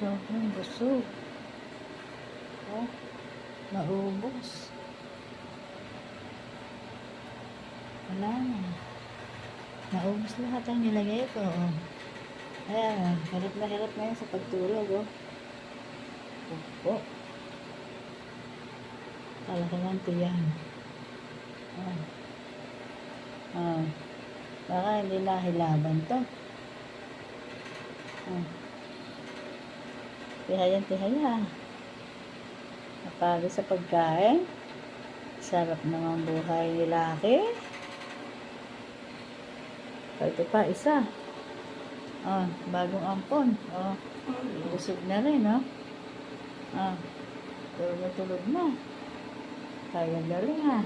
Sobrang busog. Oh, naubos. Wala na. Naubos lahat ang nilagay ko. Oh. Ayan, hirap na yan sa pagtulog. Oh. Opo. Kalaki ng tiyan. Oh. Oh. Baka hindi nahilaban to. Oh. Tihaya. Napagod sa pagkain. Sarap naman buhay ni Laki. Ito pa, isa. Oh, bagong ampon. Oh, busog na rin, no? Oh, tulog na. Kaya galing, ha?